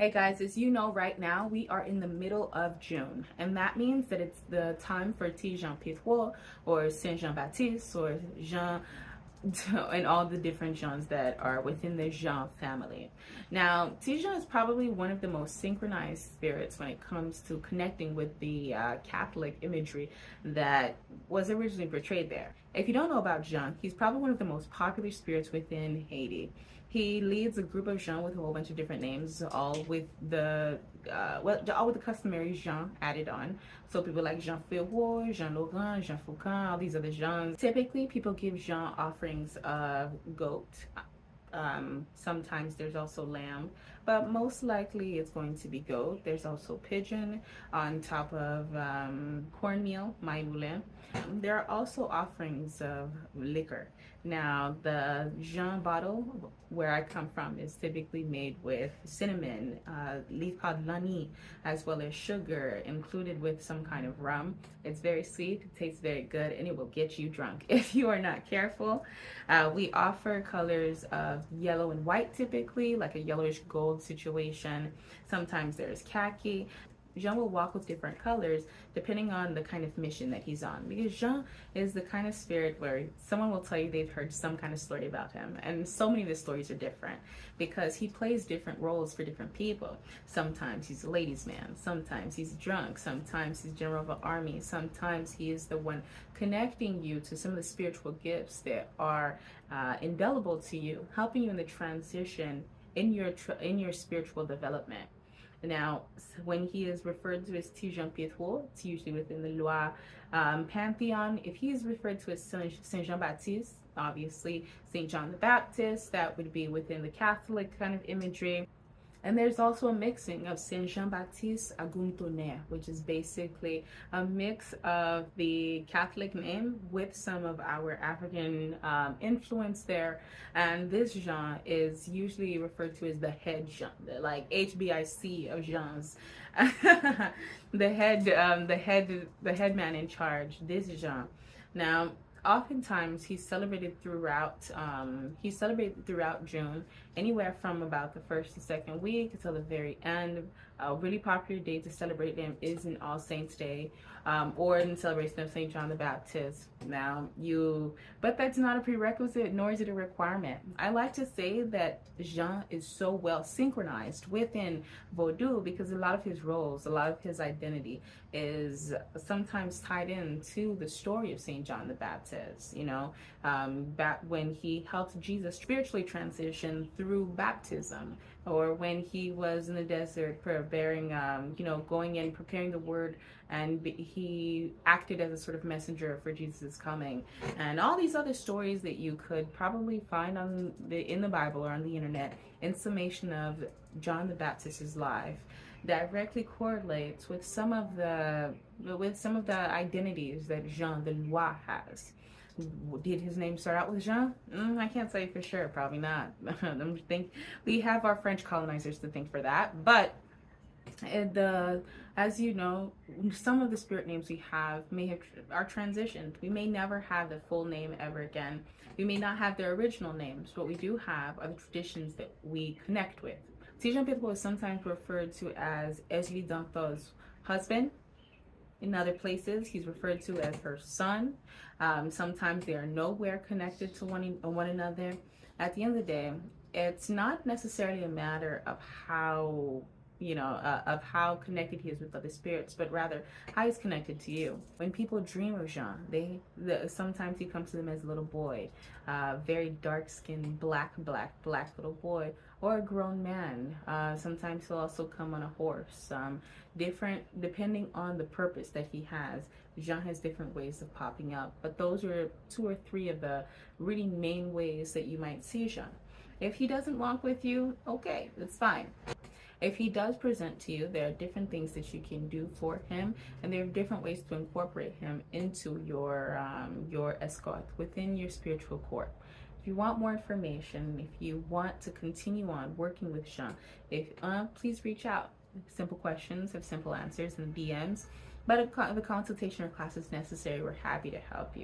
Hey guys, as you know, right now we are in the middle of June, and that means that it's the time for Ti Jean Petroti or Saint Jean Baptiste or Jean and all the different Jeans that are within the Jean family. Now, Ti Jean is probably one of the most synchronized spirits when it comes to connecting with the Catholic imagery that was originally portrayed there. If you don't know about Jean, he's probably one of the most popular spirits within Haiti. He leads a group of Jean with a whole bunch of different names, all with the customary Jean added on. So people like Jean Ferroy, Jean Laurent, Jean Foucault, all these other Jeans. Typically, people give Jean offerings of goat. Sometimes there's also lamb, but most likely it's going to be goat. There's also pigeon on top of cornmeal, maïmoulin. There are also offerings of liquor. Now, the Jean bottle, where I come from, is typically made with cinnamon, leaf called lani, as well as sugar, included with some kind of rum. It's very sweet, it tastes very good, and it will get you drunk if you are not careful. We offer colors of yellow and white, typically, like a yellowish gold situation. Sometimes there's khaki. Jean will walk with different colors depending on the kind of mission that he's on, because Jean is the kind of spirit where someone will tell you they've heard some kind of story about him, and so many of the stories are different because he plays different roles for different people. Sometimes he's a ladies' man, sometimes he's drunk, sometimes he's general of an army, sometimes he is the one connecting you to some of the spiritual gifts that are indelible to you, helping you in the transition in your spiritual development. Now, when he is referred to as Ti Jean Petroti, it's usually within the Loire pantheon. If he is referred to as Saint Jean Baptiste, obviously Saint John the Baptist, that would be within the Catholic kind of imagery. And there's also a mixing of Saint Jean Baptiste Aguntonner, which is basically a mix of the Catholic name with some of our African influence there. And this Jean is usually referred to as the head Jean, like HBIC of Jeans. the head man in charge, this Jean. Now, oftentimes he's celebrated throughout June, anywhere from about the first to second week until the very end. A really popular day to celebrate him is an All Saints Day, or in celebration of Saint John the Baptist. But that's not a prerequisite, nor is it a requirement. I like to say that Jean is so well synchronized within Vodou because a lot of his roles, a lot of his identity is sometimes tied into the story of Saint John the Baptist. Back when he helped Jesus spiritually transition through baptism, or when he was in the desert bearing, going in, preparing the word, and he acted as a sort of messenger for Jesus' coming. And all these other stories that you could probably find in the Bible or on the internet, in summation of John the Baptist's life, directly correlates with some of the identities that Jean de Loire has. Did his name start out with Jean? I can't say for sure. Probably not. I think we have our French colonizers to thank for that. But as you know, some of the spirit names we have are transitioned. We may never have the full name ever again. We may not have their original names. What we do have are the traditions that we connect with. Ti Jean Petroti is sometimes referred to as dantor's husband. In other places, he's referred to as her son. Sometimes they are nowhere connected to one another. At the end of the day, it's not necessarily a matter of how connected he is with other spirits, but rather how he's connected to you. When people dream of Jean, sometimes he comes to them as a little boy, very dark-skinned, black little boy, or a grown man. Sometimes he'll also come on a horse. Different depending on the purpose that he has. Jean has different ways of popping up, but those are 2 or 3 of the really main ways that you might see Jean. If he doesn't walk with you, okay, that's fine. If he does present to you, there are different things that you can do for him, and there are different ways to incorporate him into your escort within your spiritual court. If you want more information, if you want to continue on working with Jean, please reach out. Simple questions have simple answers in the DMs, but if the consultation or class is necessary, we're happy to help you.